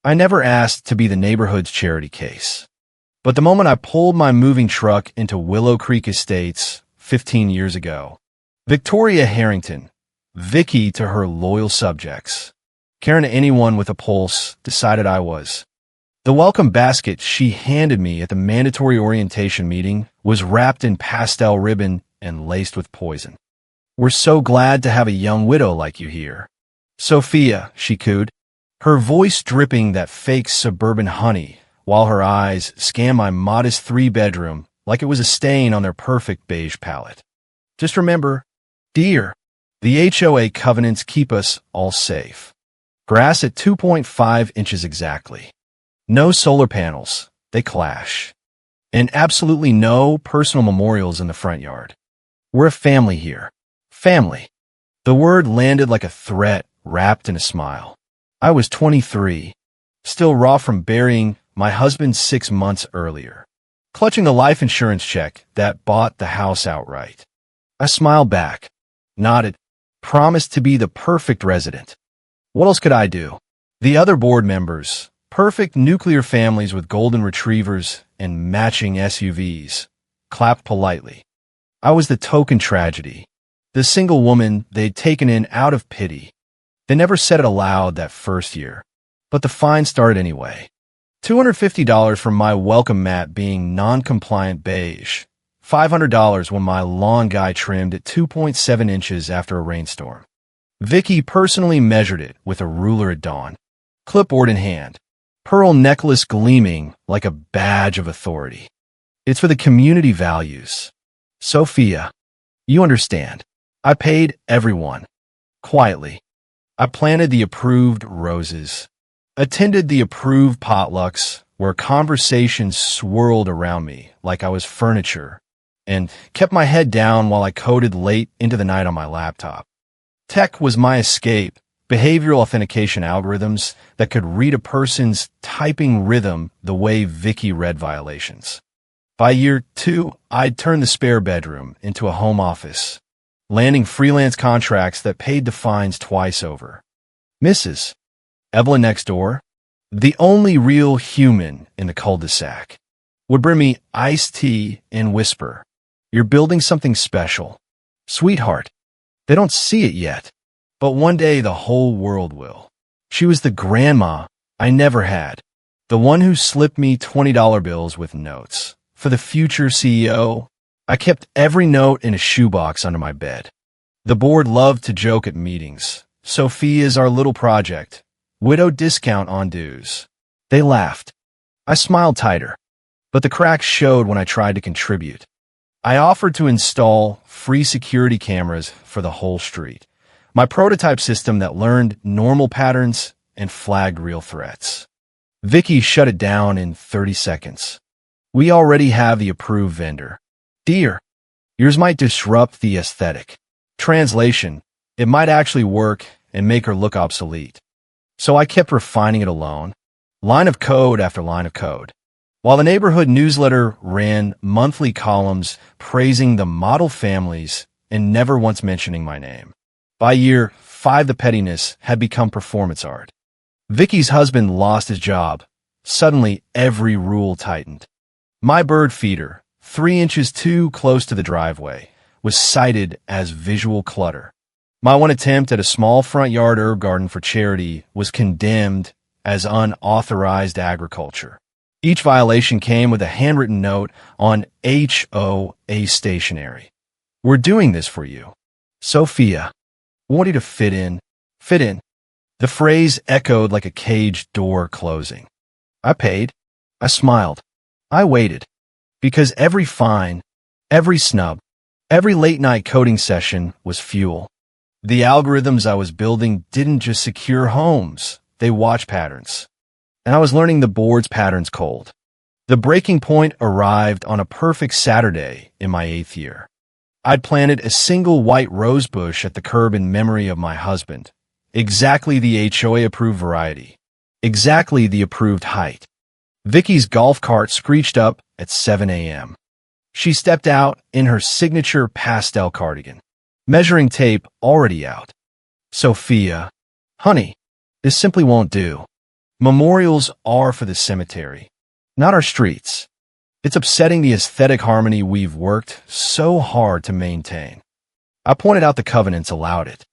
I never asked to be the neighborhood's charity case. But the moment I pulled my moving truck into Willow Creek Estates 15 years ago, Victoria Harrington, Vicky to her loyal subjects, Karen to anyone with a pulse, decided I was. The welcome basket she handed me at the mandatory orientation meeting was wrapped in pastel ribbon and laced with poison. "We're so glad to have a young widow like you here. Sophia," she cooed, her voice dripping that fake suburban honey, while her eyes scanned my modest three-bedroom like it was a stain on their perfect beige palette. "Just remember, dear, the HOA covenants keep us all safe. Grass at 2.5 inches exactly. No solar panels, they clash. And absolutely no personal memorials in the front yard. We're a family here. Family." The word landed like a threat wrapped in a smile. I was 23, still raw from burying my husband 6 months earlier, clutching the life insurance check that bought the house outright. I smiled back, nodded, promised to be the perfect resident. What else could I do? The other board members, perfect nuclear families with golden retrievers and matching SUVs, clapped politely. I was the token tragedy, the single woman they'd taken in out of pity. They never said it aloud that first year, but the fine started anyway. $250 from my welcome mat being non-compliant beige, $500 when my lawn guy trimmed at 2.7 inches after a rainstorm. Vicky personally measured it with a ruler at dawn, clipboard in hand, pearl necklace gleaming like a badge of authority. "It's for the community values. Sophia, you understand. I paid everyone. Quietly. I planted the approved roses, attended the approved potlucks where conversations swirled around me like I was furniture, and kept my head down while I coded late into the night on my laptop. Tech was my escape, behavioral authentication algorithms that could read a person's typing rhythm the way Vicky read violations. By year 2, I'd turned the spare bedroom into a home office, landing freelance contracts that paid the fines twice over. Mrs. Evelyn next door, the only real human in the cul-de-sac, would bring me iced tea and whisper, "You're building something special. Sweetheart, they don't see it yet, but one day the whole world will." She was the grandma I never had, the one who slipped me $20 bills with notes. For the future CEO, I kept every note in a shoebox under my bed. The board loved to joke at meetings. "Sophia's our little project. Widow discount on dues." They laughed. I smiled tighter, but the cracks showed when I tried to contribute. I offered to install free security cameras for the whole street, my prototype system that learned normal patterns and flagged real threats. Vicky shut it down in 30 seconds. "We already have the approved vendor. Dear, yours might disrupt the aesthetic. Translation, it might actually work and make her look obsolete." So I kept refining it alone, line of code after line of code, while the neighborhood newsletter ran monthly columns praising the model families and never once mentioning my name. By year 5, the pettiness had become performance art. Vicky's husband lost his job. Suddenly, every rule tightened. My bird feeder, 3 inches too close to the driveway, was cited as visual clutter. My one attempt at a small front yard herb garden for charity was condemned as unauthorized agriculture. Each violation came with a handwritten note on HOA stationery. "We're doing this for you. Sophia, we want you to fit in. Fit in." The phrase echoed like a caged door closing. I paid. I smiled. I waited. Because every fine, every snub, every late-night coding session was fuel. The algorithms I was building didn't just secure homes, they watched patterns. And I was learning the board's patterns cold. The breaking point arrived on a perfect Saturday in my 8th year. I'd planted a single white rose bush at the curb in memory of my husband. Exactly the HOA-approved variety. Exactly the approved height. Vicky's golf cart screeched up at 7 a.m. She stepped out in her signature pastel cardigan, measuring tape already out. "Sophia, honey, this simply won't do. Memorials are for the cemetery, not our streets. It's upsetting the aesthetic harmony we've worked so hard to maintain. I pointed out the covenants allowed it.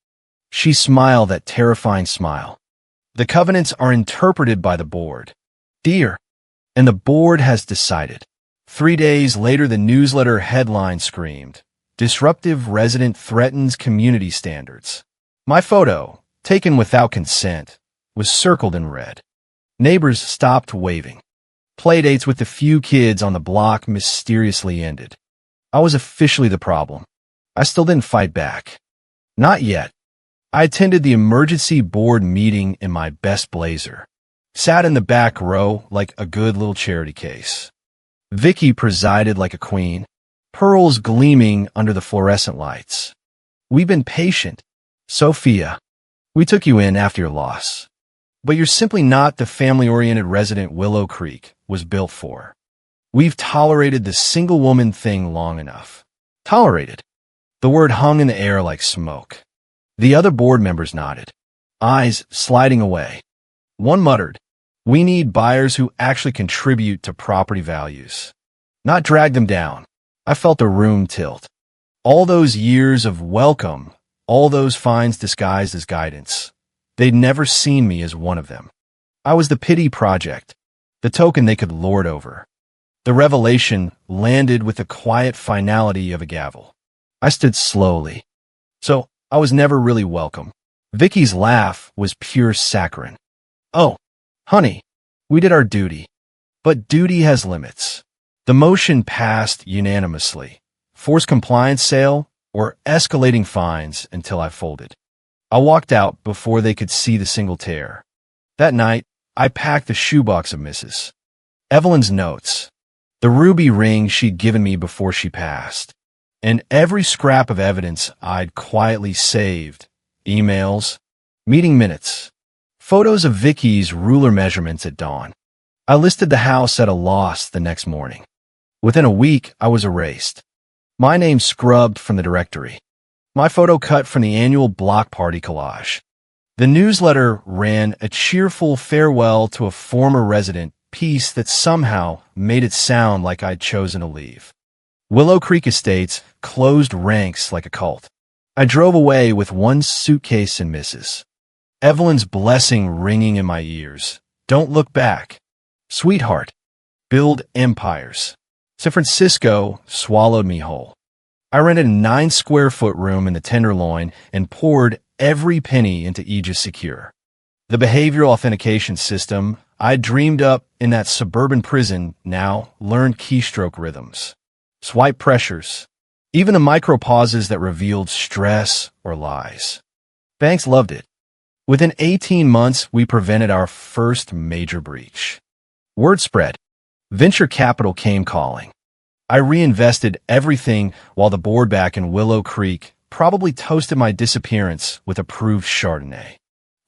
She smiled that terrifying smile. The covenants are interpreted by the board. Dear. And the board has decided. 3 days later, the newsletter headline screamed, "Disruptive resident threatens community standards." My photo, taken without consent, was circled in red. Neighbors stopped waving. Playdates with the few kids on the block mysteriously ended. I was officially the problem. I still didn't fight back. Not yet. I attended the emergency board meeting in my best blazer. Sat in the back row like a good little charity case. Vicky presided like a queen, pearls gleaming under the fluorescent lights. "We've been patient. Sophia, we took you in after your loss. But you're simply not the family-oriented resident Willow Creek was built for. We've tolerated the single-woman thing long enough." Tolerated. The word hung in the air like smoke. The other board members nodded, eyes sliding away. One muttered, "We need buyers who actually contribute to property values, not drag them down." I felt the room tilt. All those years of welcome, all those fines disguised as guidance. They'd never seen me as one of them. I was the pity project, the token they could lord over. The revelation landed with the quiet finality of a gavel. I stood slowly. So I was never really welcome. Vicky's laugh was pure saccharine. "Oh, honey, we did our duty. But duty has limits." The motion passed unanimously. Forced compliance sale or escalating fines until I folded. I walked out before they could see the single tear. That night, I packed the shoebox of Mrs. Evelyn's notes, the ruby ring she'd given me before she passed, and every scrap of evidence I'd quietly saved, emails, meeting minutes, photos of Vicky's ruler measurements at dawn. I listed the house at a loss the next morning. Within a week, I was erased. My name scrubbed from the directory. My photo cut from the annual block party collage. The newsletter ran a cheerful farewell to a former resident piece that somehow made it sound like I'd chosen to leave. Willow Creek Estates closed ranks like a cult. I drove away with one suitcase and Mrs. Evelyn's blessing ringing in my ears. "Don't look back. Sweetheart. Build empires." San Francisco swallowed me whole. I rented a 9-square-foot room in the Tenderloin and poured every penny into Aegis Secure. The behavioral authentication system I'd dreamed up in that suburban prison now learned keystroke rhythms, swipe pressures, even the micro pauses that revealed stress or lies. Banks loved it. Within 18 months, we prevented our first major breach. Word spread. Venture capital came calling. I reinvested everything while the board back in Willow Creek probably toasted my disappearance with approved Chardonnay.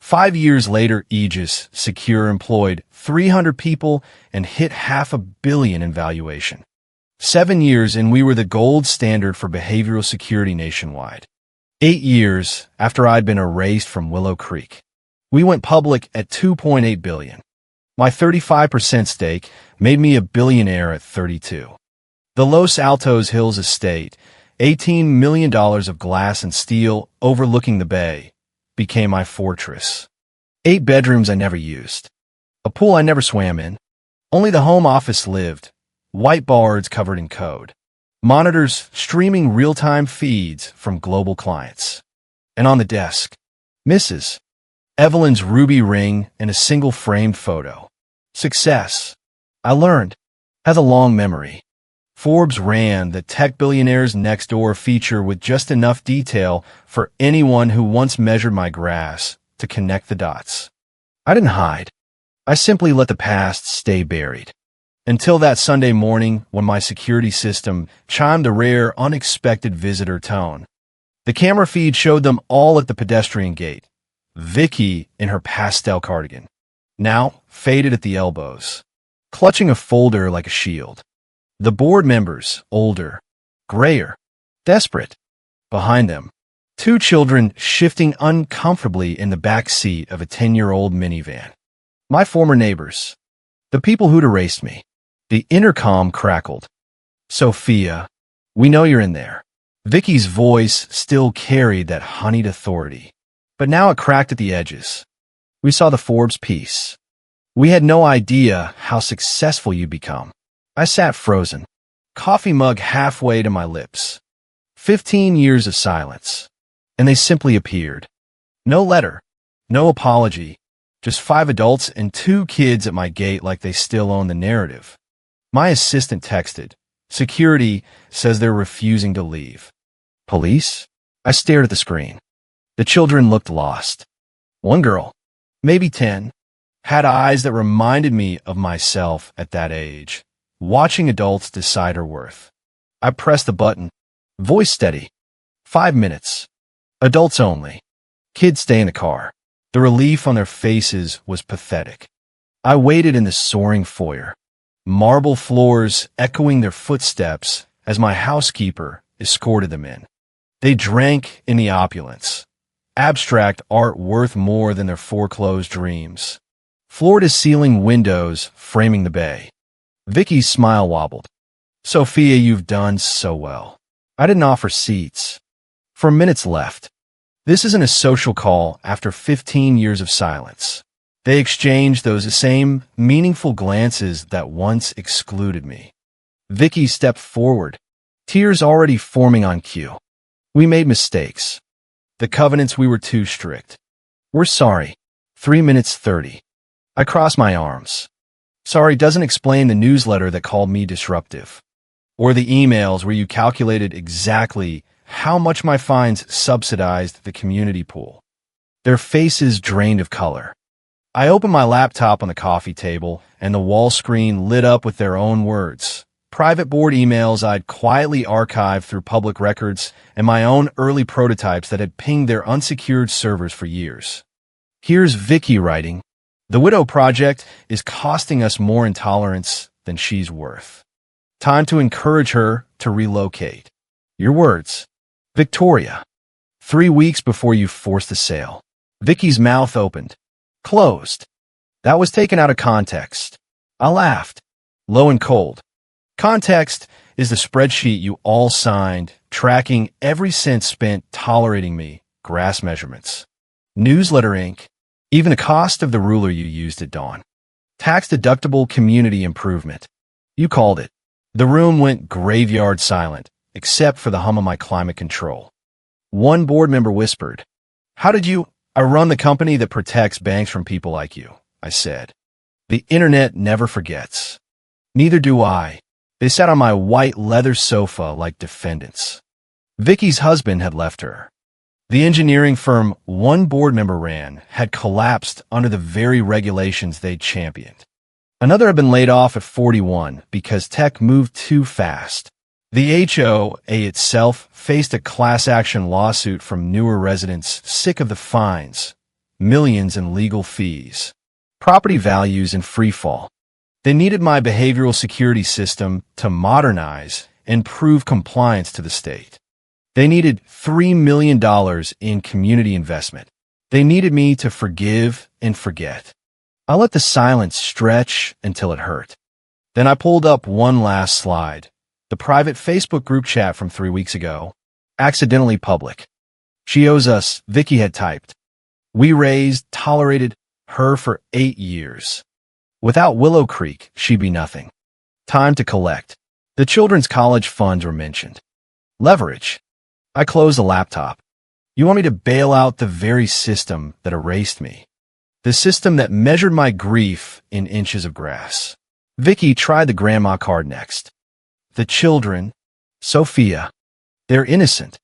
5 years later, Aegis Secure employed 300 people and hit $500 million in valuation. 7 years and we were the gold standard for behavioral security nationwide. 8 years after I'd been erased from Willow Creek, we went public at $2.8 billion. My 35% stake made me a billionaire at 32. The Los Altos Hills estate, $18 million of glass and steel overlooking the bay, became my fortress. 8 bedrooms I never used. A pool I never swam in. Only the home office lived, whiteboards covered in code. Monitors streaming real-time feeds from global clients. And on the desk, Mrs. Evelyn's ruby ring and a single framed photo. Success, I learned, has a long memory. Forbes ran the Tech Billionaires Next Door feature with just enough detail for anyone who once measured my grass to connect the dots. I didn't hide. I simply let the past stay buried. Until that Sunday morning when my security system chimed a rare, unexpected visitor tone. The camera feed showed them all at the pedestrian gate. Vicky in her pastel cardigan, now faded at the elbows, clutching a folder like a shield. The board members, older, grayer, desperate. Behind them, 2 children shifting uncomfortably in the back seat of a 10-year-old minivan. My former neighbors. The people who'd erased me. The intercom crackled. Sophia, we know you're in there. Vicky's voice still carried that honeyed authority, but now it cracked at the edges. We saw the Forbes piece. We had no idea how successful you'd become. I sat frozen, coffee mug halfway to my lips. 15 years of silence, and they simply appeared. No letter, no apology, just 5 adults and 2 kids at my gate like they still own the narrative. My assistant texted, "Security says they're refusing to leave." Police? I stared at the screen. The children looked lost. One girl, maybe 10, had eyes that reminded me of myself at that age, watching adults decide her worth. I pressed the button. Voice steady. 5 minutes. Adults only. Kids stay in the car. The relief on their faces was pathetic. I waited in the soaring foyer, marble floors echoing their footsteps as my housekeeper escorted them in. They drank in the opulence, abstract art worth more than their foreclosed dreams. Floor-to-ceiling windows framing the bay. Vicky's smile wobbled. "Sophia, you've done so well." I didn't offer seats. 4 minutes left. This isn't a social call after 15 years of silence. They exchanged those same meaningful glances that once excluded me. Vicky stepped forward, tears already forming on cue. "We made mistakes. The covenants, we were too strict. We're sorry." 3 minutes 30. I crossed my arms. Sorry doesn't explain the newsletter that called me disruptive, or the emails where you calculated exactly how much my fines subsidized the community pool. Their faces drained of color. I opened my laptop on the coffee table, and the wall screen lit up with their own words. Private board emails I'd quietly archived through public records, and my own early prototypes that had pinged their unsecured servers for years. Here's Vicky writing, "The Widow Project is costing us more intolerance than she's worth. Time to encourage her to relocate." Your words. Victoria. 3 weeks before you forced the sale. Vicky's mouth opened. Closed. That was taken out of context. I laughed. Low and cold. Context is the spreadsheet you all signed, tracking every cent spent tolerating me, grass measurements. Newsletter ink. Even the cost of the ruler you used at dawn. Tax-deductible community improvement. You called it. The room went graveyard silent, except for the hum of my climate control. One board member whispered, "How did you—" "I run the company that protects banks from people like you," I said. The internet never forgets. Neither do I. They sat on my white leather sofa like defendants. Vicky's husband had left her. The engineering firm one board member ran had collapsed under the very regulations they'd championed. Another had been laid off at 41 because tech moved too fast. The HOA itself faced a class action lawsuit from newer residents sick of the fines, millions in legal fees, property values in free fall. They needed my behavioral security system to modernize and prove compliance to the state. They needed $3 million in community investment. They needed me to forgive and forget. I let the silence stretch until it hurt. Then I pulled up one last slide. The private Facebook group chat from 3 weeks ago. Accidentally public. "She owes us," Vicky had typed. "We raised, tolerated her for 8 years. Without Willow Creek, she'd be nothing. Time to collect." The children's college funds were mentioned. Leverage. I closed the laptop. "You want me to bail out the very system that erased me? The system that measured my grief in inches of grass." Vicky tried the grandma card next. The children. Sophia. They're innocent.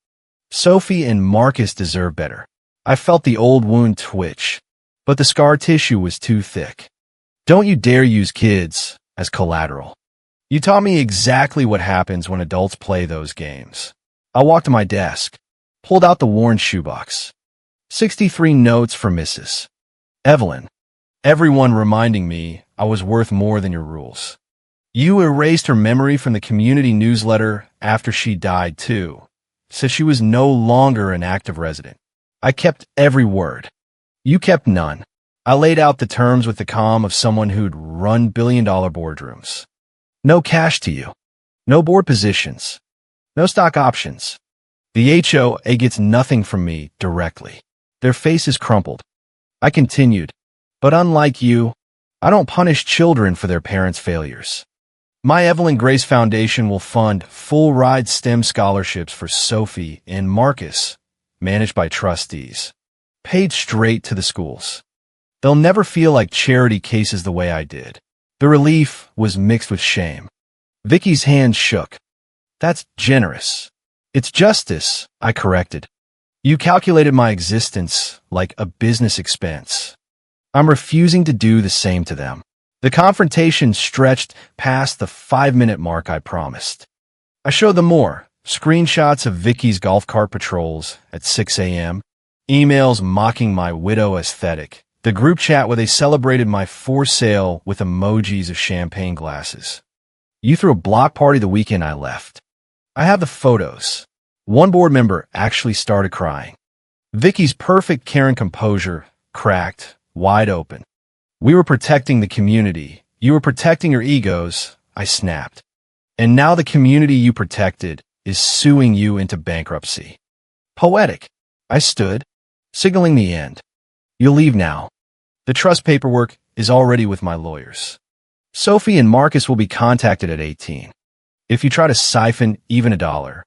Sophie and Marcus deserve better. I felt the old wound twitch, but the scar tissue was too thick. Don't you dare use kids as collateral. You taught me exactly what happens when adults play those games. I walked to my desk, pulled out the worn shoebox. 63 notes for Mrs. Evelyn. Everyone reminding me I was worth more than your rules. You erased her memory from the community newsletter after she died, too. Said she was no longer an active resident. I kept every word. You kept none. I laid out the terms with the calm of someone who'd run billion-dollar boardrooms. No cash to you. No board positions. No stock options. The HOA gets nothing from me directly. Their faces crumpled. I continued, but unlike you, I don't punish children for their parents' failures. My Evelyn Grace Foundation will fund full-ride STEM scholarships for Sophie and Marcus, managed by trustees, paid straight to the schools. They'll never feel like charity cases the way I did. The relief was mixed with shame. Vicky's hand shook. That's generous. It's justice, I corrected. You calculated my existence like a business expense. I'm refusing to do the same to them. The confrontation stretched past the 5-minute mark I promised. I showed them more. Screenshots of Vicky's golf cart patrols at 6 a.m., emails mocking my widow aesthetic, the group chat where they celebrated my for sale with emojis of champagne glasses. You threw a block party the weekend I left. I have the photos. One board member actually started crying. Vicky's perfect Karen composure cracked, wide open. We were protecting the community. You were protecting your egos, I snapped. And now the community you protected is suing you into bankruptcy. Poetic. I stood, signaling the end. You'll leave now. The trust paperwork is already with my lawyers. Sophie and Marcus will be contacted at 18. If you try to siphon even $1,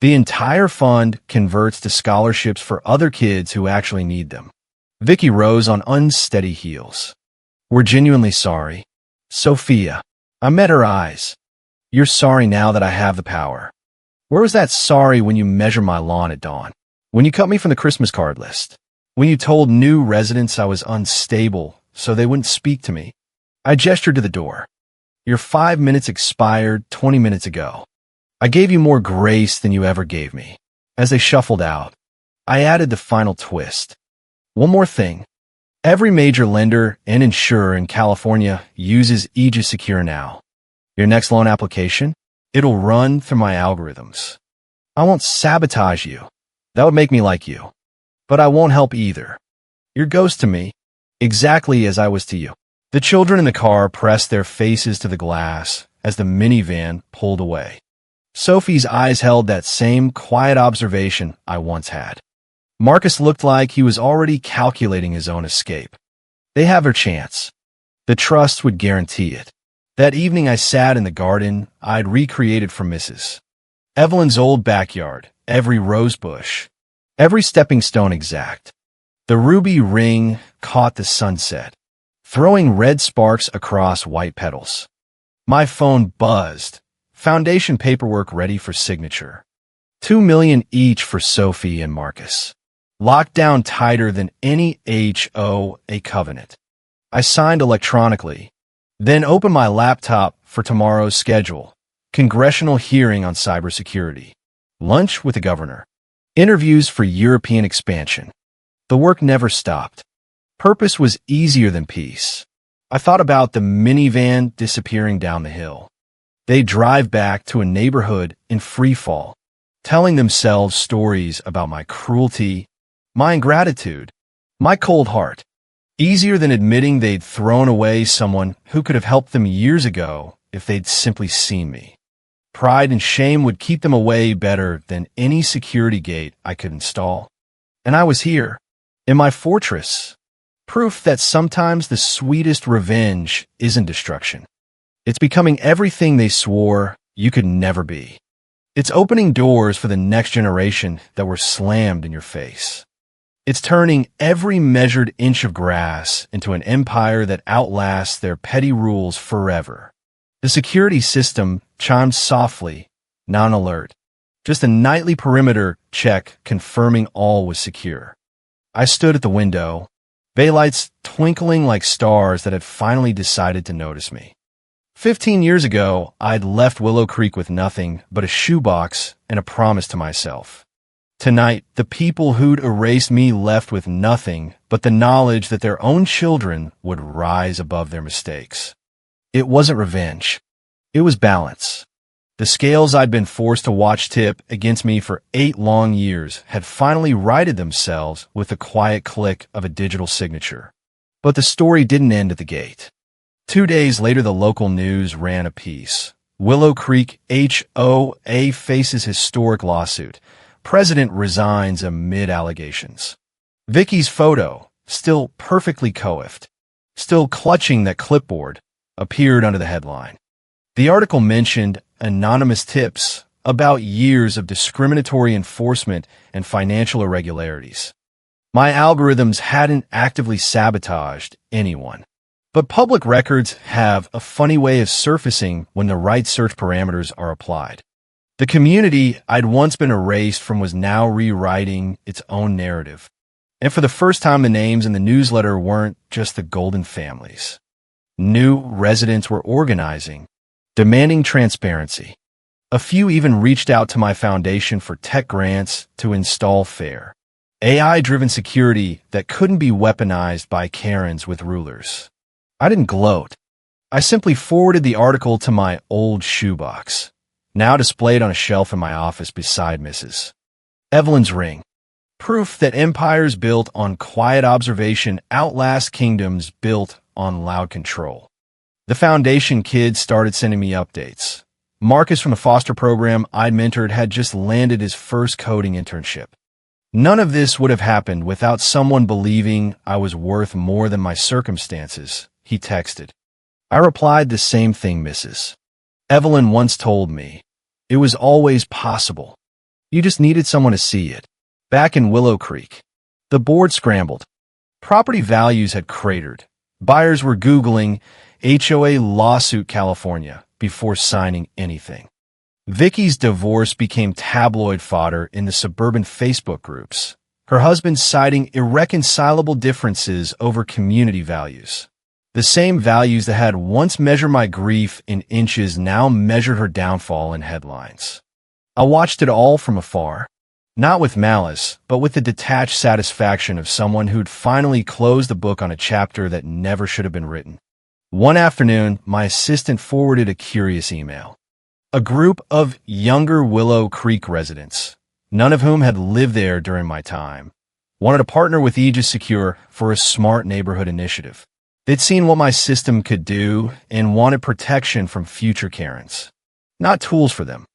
the entire fund converts to scholarships for other kids who actually need them. Vicky rose on unsteady heels. We're genuinely sorry. Sophia. I met her eyes. You're sorry now that I have the power. Where was that sorry when you measured my lawn at dawn? When you cut me from the Christmas card list? When you told new residents I was unstable so they wouldn't speak to me? I gestured to the door. Your 5 minutes expired 20 minutes ago. I gave you more grace than you ever gave me. As they shuffled out, I added the final twist. One more thing. Every major lender and insurer in California uses Aegis Secure now. Your next loan application? It'll run through my algorithms. I won't sabotage you. That would make me like you. But I won't help either. You're ghost to me, exactly as I was to you. The children in the car pressed their faces to the glass as the minivan pulled away. Sophie's eyes held that same quiet observation I once had. Marcus looked like he was already calculating his own escape. They have their chance. The trust would guarantee it. That evening I sat in the garden I'd recreated for Mrs. Evelyn's old backyard, every rose bush, every stepping stone exact. The ruby ring caught the sunset, throwing red sparks across white petals. My phone buzzed. Foundation paperwork ready for signature. $2 million each for Sophie and Marcus. Locked down tighter than any HOA covenant. I signed electronically, then opened my laptop for tomorrow's schedule. Congressional hearing on cybersecurity. Lunch with the governor. Interviews for European expansion. The work never stopped. Purpose was easier than peace. I thought about the minivan disappearing down the hill. They drive back to a neighborhood in free fall, telling themselves stories about my cruelty, my ingratitude, my cold heart. Easier than admitting they'd thrown away someone who could have helped them years ago if they'd simply seen me. Pride and shame would keep them away better than any security gate I could install. And I was here, in my fortress, proof that sometimes the sweetest revenge isn't destruction. It's becoming everything they swore you could never be. It's opening doors for the next generation that were slammed in your face. It's turning every measured inch of grass into an empire that outlasts their petty rules forever. The security system chimed softly, non-alert. Just a nightly perimeter check confirming all was secure. I stood at the window, bay lights twinkling like stars that had finally decided to notice me. 15 years ago, I'd left Willow Creek with nothing but a shoebox and a promise to myself. Tonight, the people who'd erased me left with nothing but the knowledge that their own children would rise above their mistakes. It wasn't revenge. It was balance. The scales I'd been forced to watch tip against me for 8 long years had finally righted themselves with the quiet click of a digital signature. But the story didn't end at the gate. 2 days later, the local news ran a piece. Willow Creek HOA faces historic lawsuit. President resigns amid allegations. Vicky's photo, still perfectly coiffed, still clutching that clipboard, appeared under the headline. The article mentioned anonymous tips about years of discriminatory enforcement and financial irregularities. My algorithms hadn't actively sabotaged anyone. But public records have a funny way of surfacing when the right search parameters are applied. The community I'd once been erased from was now rewriting its own narrative. And for the first time, the names in the newsletter weren't just the golden families. New residents were organizing, demanding transparency. A few even reached out to my foundation for tech grants to install fair, AI-driven security that couldn't be weaponized by Karens with rulers. I didn't gloat. I simply forwarded the article to my old shoebox, now displayed on a shelf in my office beside Mrs. Evelyn's ring. Proof that empires built on quiet observation outlast kingdoms built on loud control. The foundation kids started sending me updates. Marcus from the foster program I'd mentored had just landed his first coding internship. None of this would have happened without someone believing I was worth more than my circumstances, he texted. I replied the same thing Mrs. Evelyn once told me. It was always possible. You just needed someone to see it. Back in Willow Creek, the board scrambled. Property values had cratered. Buyers were Googling HOA lawsuit California before signing anything. Vicky's divorce became tabloid fodder in the suburban Facebook groups, her husband citing irreconcilable differences over community values. The same values that had once measured my grief in inches now measured her downfall in headlines. I watched it all from afar, not with malice, but with the detached satisfaction of someone who'd finally closed the book on a chapter that never should have been written. One afternoon, my assistant forwarded a curious email. A group of younger Willow Creek residents, none of whom had lived there during my time, wanted to partner with Aegis Secure for a smart neighborhood initiative. They'd seen what my system could do and wanted protection from future Karens, not tools for them.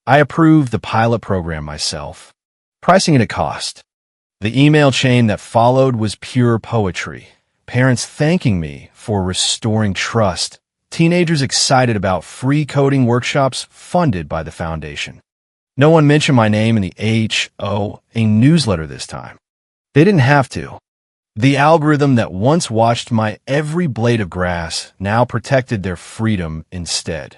I approved the pilot program myself, pricing it at cost. The email chain that followed was pure poetry. Parents thanking me for restoring trust. Teenagers excited about free coding workshops funded by the foundation. No one mentioned my name in the HOA newsletter this time. They didn't have to. The algorithm that once watched my every blade of grass now protected their freedom instead.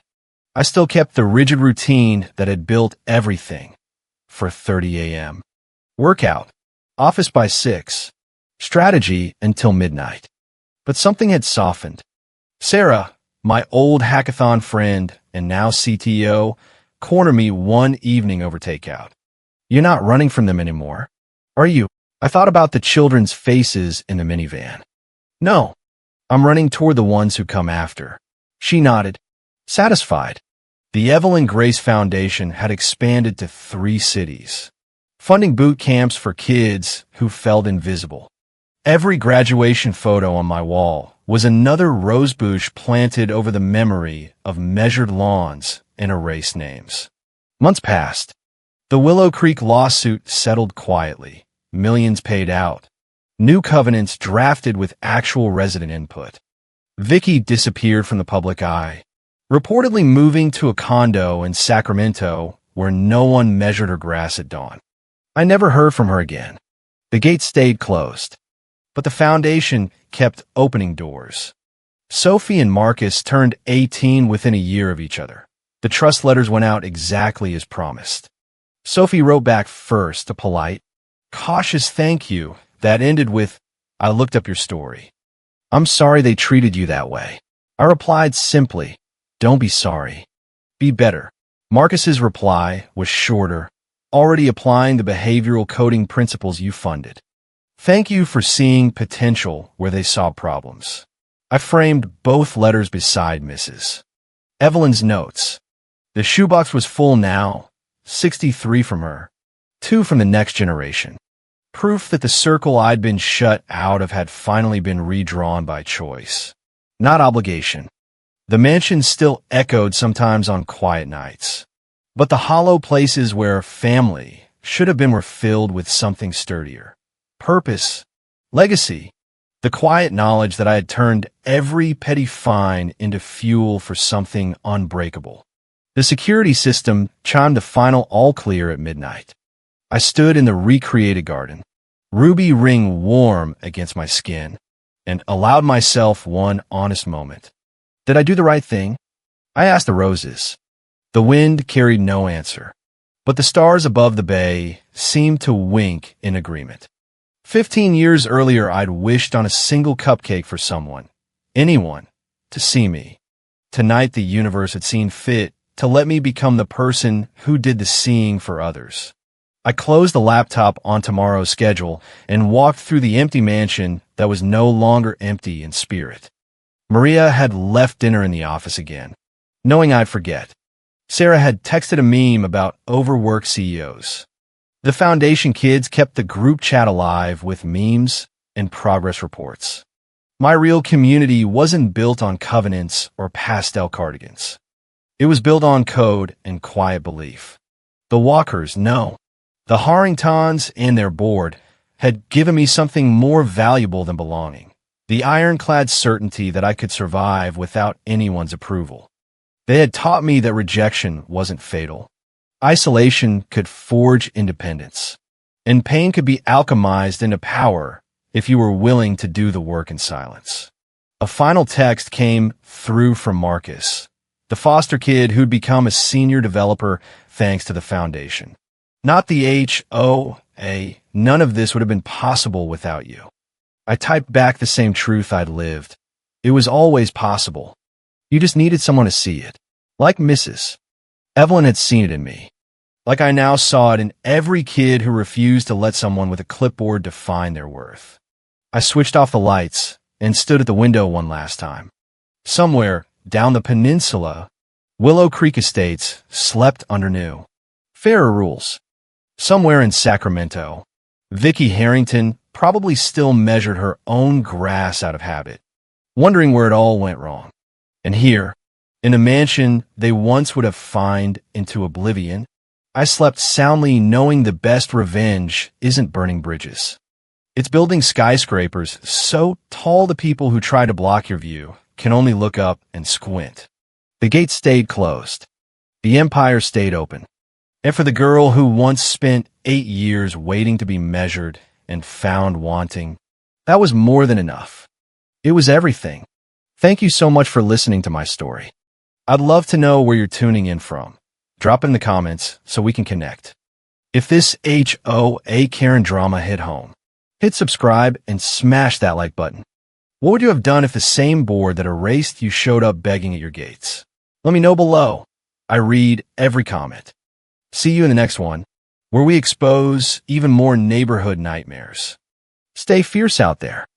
I still kept the rigid routine that had built everything. For 30 a.m. Workout. Office by 6. Strategy until midnight. But something had softened. Sarah, my old hackathon friend and now CTO, cornered me one evening over takeout. You're not running from them anymore, are you? I thought about the children's faces in the minivan. No, I'm running toward the ones who come after. She nodded, satisfied. The Evelyn Grace Foundation had expanded to 3 cities, funding boot camps for kids who felt invisible. Every graduation photo on my wall was another rosebush planted over the memory of measured lawns and erased names. Months passed. The Willow Creek lawsuit settled quietly. Millions paid out. New covenants drafted with actual resident input. Vicky disappeared from the public eye, reportedly moving to a condo in Sacramento where no one measured her grass at dawn. I never heard from her again. The gate stayed closed, but the foundation kept opening doors. Sophie and Marcus turned 18 within a year of each other. The trust letters went out exactly as promised. Sophie wrote back first a polite, cautious thank you that ended with, I looked up your story. I'm sorry they treated you that way. I replied simply, don't be sorry. Be better. Marcus's reply was shorter, already applying the behavioral coding principles you funded. Thank you for seeing potential where they saw problems. I framed both letters beside Mrs. Evelyn's notes. The shoebox was full now, 63 from her, 2 from the next generation. Proof that the circle I'd been shut out of had finally been redrawn by choice, not obligation. The mansion still echoed sometimes on quiet nights, but the hollow places where family should have been were filled with something sturdier. Purpose, legacy, the quiet knowledge that I had turned every petty fine into fuel for something unbreakable. The security system chimed the final all clear at midnight. I stood in the recreated garden, ruby ring warm against my skin, and allowed myself one honest moment. Did I do the right thing? I asked the roses. The wind carried no answer, but the stars above the bay seemed to wink in agreement. 15 years earlier, I'd wished on a single cupcake for someone, anyone, to see me. Tonight, the universe had seen fit to let me become the person who did the seeing for others. I closed the laptop on tomorrow's schedule and walked through the empty mansion that was no longer empty in spirit. Maria had left dinner in the office again, knowing I'd forget. Sarah had texted a meme about overworked CEOs. The foundation kids kept the group chat alive with memes and progress reports. My real community wasn't built on covenants or pastel cardigans. It was built on code and quiet belief. The Walkers, no. The Harringtons and their board had given me something more valuable than belonging. The ironclad certainty that I could survive without anyone's approval. They had taught me that rejection wasn't fatal. Isolation could forge independence, and pain could be alchemized into power if you were willing to do the work in silence. A final text came through from Marcus, the foster kid who'd become a senior developer thanks to the foundation. Not the HOA, none of this would have been possible without you. I typed back the same truth I'd lived. It was always possible. You just needed someone to see it. Like Mrs. Evelyn had seen it in me. Like I now saw it in every kid who refused to let someone with a clipboard define their worth. I switched off the lights and stood at the window one last time. Somewhere down the peninsula, Willow Creek Estates slept under new, fairer rules. Somewhere in Sacramento, Vicki Harrington probably still measured her own grass out of habit, wondering where it all went wrong. And here, in a mansion they once would have fined into oblivion, I slept soundly knowing the best revenge isn't burning bridges. It's building skyscrapers so tall the people who try to block your view can only look up and squint. The gate stayed closed. The empire stayed open. And for the girl who once spent 8 years waiting to be measured and found wanting, that was more than enough. It was everything. Thank you so much for listening to my story. I'd love to know where you're tuning in from. Drop in the comments so we can connect. If this HOA Karen drama hit home, hit subscribe and smash that like button. What would you have done if the same board that erased you showed up begging at your gates? Let me know below. I read every comment. See you in the next one, where we expose even more neighborhood nightmares. Stay fierce out there.